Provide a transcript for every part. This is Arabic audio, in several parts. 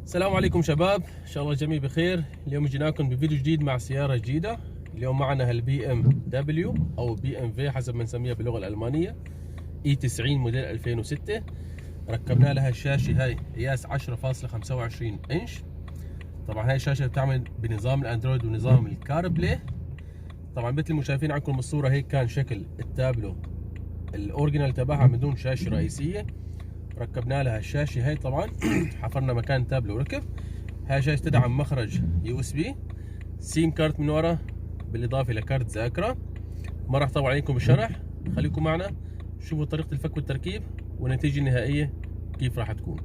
السلام عليكم شباب، ان شاء الله الجميع بخير. اليوم جيناكم بفيديو جديد مع سيارة جديدة. اليوم معنا البي ام دبليو او بي ام في حسب ما نسميها باللغة الألمانية، E90 موديل 2006. ركبنا لها الشاشة هاي قياس 10.25 انش. طبعا هاي الشاشة بتعمل بنظام الاندرويد ونظام الكاربلاي. طبعا مثل ما شايفين عندكم بالصورة هيك كان شكل التابلو الاوريجينال تبعها من دون شاشة رئيسية. ركبنا لها الشاشة هاي، طبعا حفرنا مكان تابلو ركب. هاي شاشة تدعم مخرج USB، سيم كارت من ورا، بالاضافة الى كارت ذاكرة. ما راح اطول عليكم بالشرح، خليكم معنا شوفوا طريقة الفك والتركيب والنتيجة النهائية كيف راح تكون.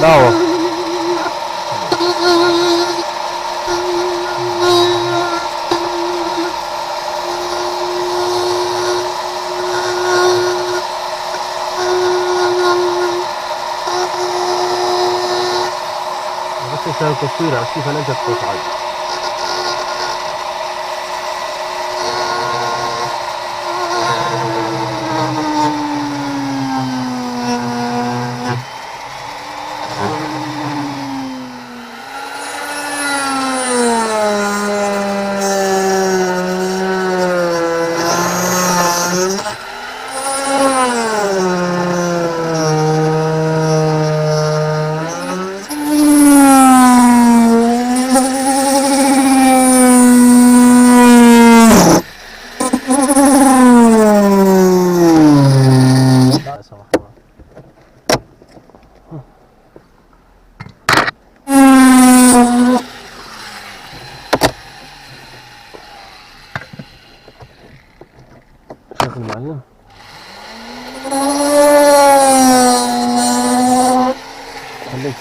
دعوة. بس يسوي تصوير على كيف انت تصعد. شوف المعلم خليك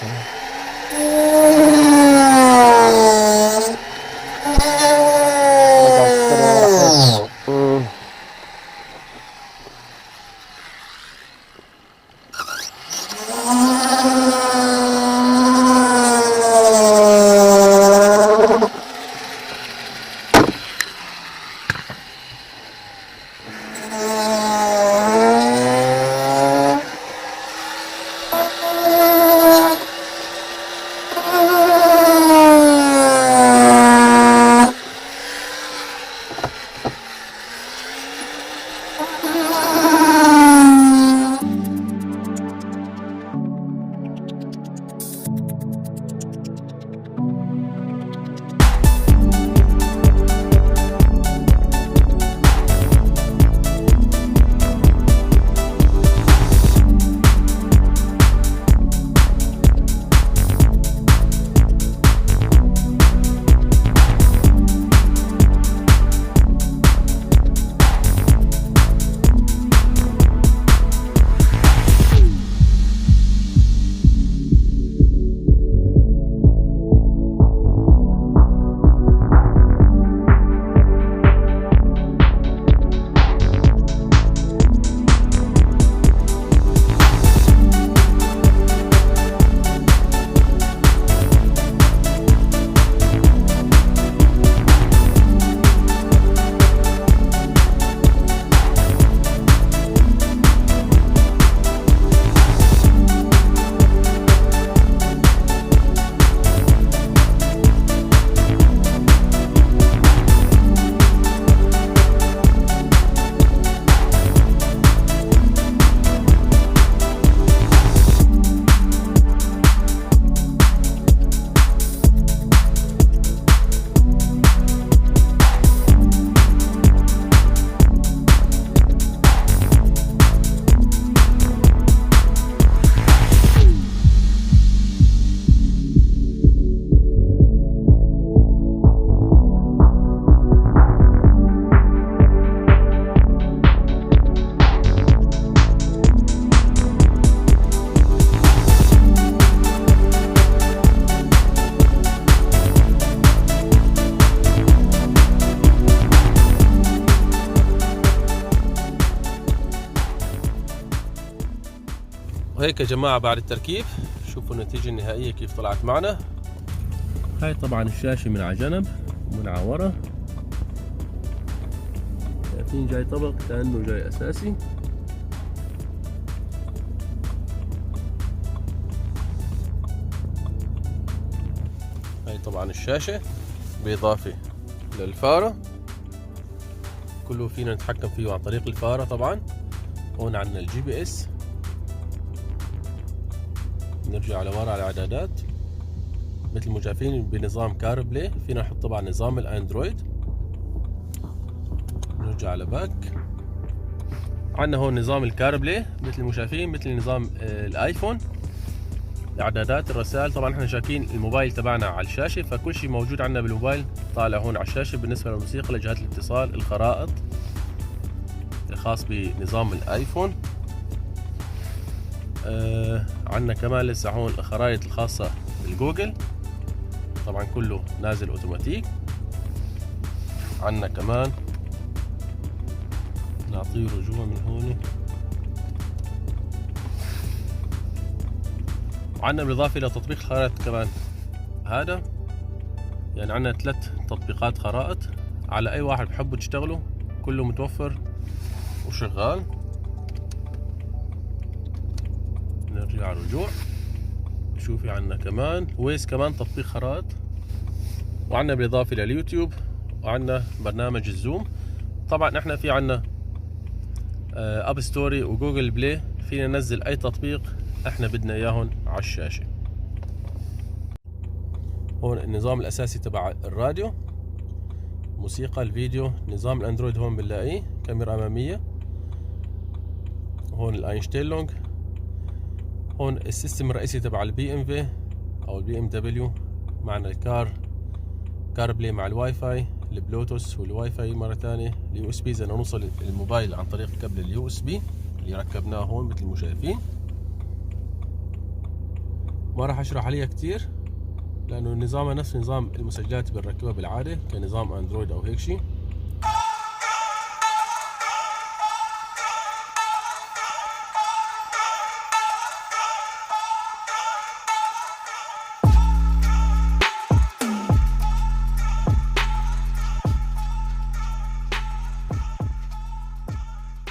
وهيك يا جماعة بعد التركيب شوفوا النتيجة النهائية كيف طلعت معنا. هاي طبعا الشاشة من على جنب ومن على ورا، شايفين جاي طبق كأنه جاي أساسي. هاي طبعا الشاشة بإضافة للفارة، كله فينا نتحكم فيه عن طريق الفارة. طبعا هون عندنا الجي بي اس، نرجع على ورا على الاعدادات مثل ما شايفين بنظام كاربلاي، فينا نحط طبعا نظام الاندرويد. نرجع على باك، عندنا هون نظام الكاربلاي مثل ما شايفين مثل نظام الايفون. اعدادات الرسائل، طبعا احنا شاكين الموبايل تبعنا على الشاشه، فكل شيء موجود عندنا بالموبايل طالع هون على الشاشه. بالنسبه للموسيقى، لجهات الاتصال، الخرائط الخاص بنظام الايفون. عندنا كمان لسه هون الخرائط الخاصه بالجوجل، طبعا كله نازل اوتوماتيك. عندنا كمان نعطيه رجوع من هون، وعندنا بالإضافة إلى تطبيق الخرائط كمان هذا، يعني عندنا 3 تطبيقات خرائط على أي واحد بحبوا تشتغلوا، كله متوفر وشغال. نرجع رجوع، شوفي عندنا كمان ويس كمان تطبيق خرائط، وعندنا بالإضافة إلى اليوتيوب، وعندنا برنامج الزوم. طبعا احنا في عندنا اب ستوري وجوجل بلاي، فينا ننزل اي تطبيق احنا بدنا اياهم على الشاشة. هون النظام الاساسي تبع الراديو، موسيقى، الفيديو. نظام الاندرويد هون بنلاقيه كاميرا امامية، هون الاينشتيلونج. هون السيستم الرئيسي تبع البي ام في او البي ام دبليو، معنا كاربلاي مع الواي فاي، البلوتوث والواي فاي مرة ثانية، اليو اس بي اذا نوصل الموبايل عن طريق كابل اليو اس بي اللي ركبناه هون مثل ما شايفين. ما راح اشرح عليها كتير لانه نظامها نفس نظام المسجلات اللي بنركبها بالعادة كنظام اندرويد او هيك شيء.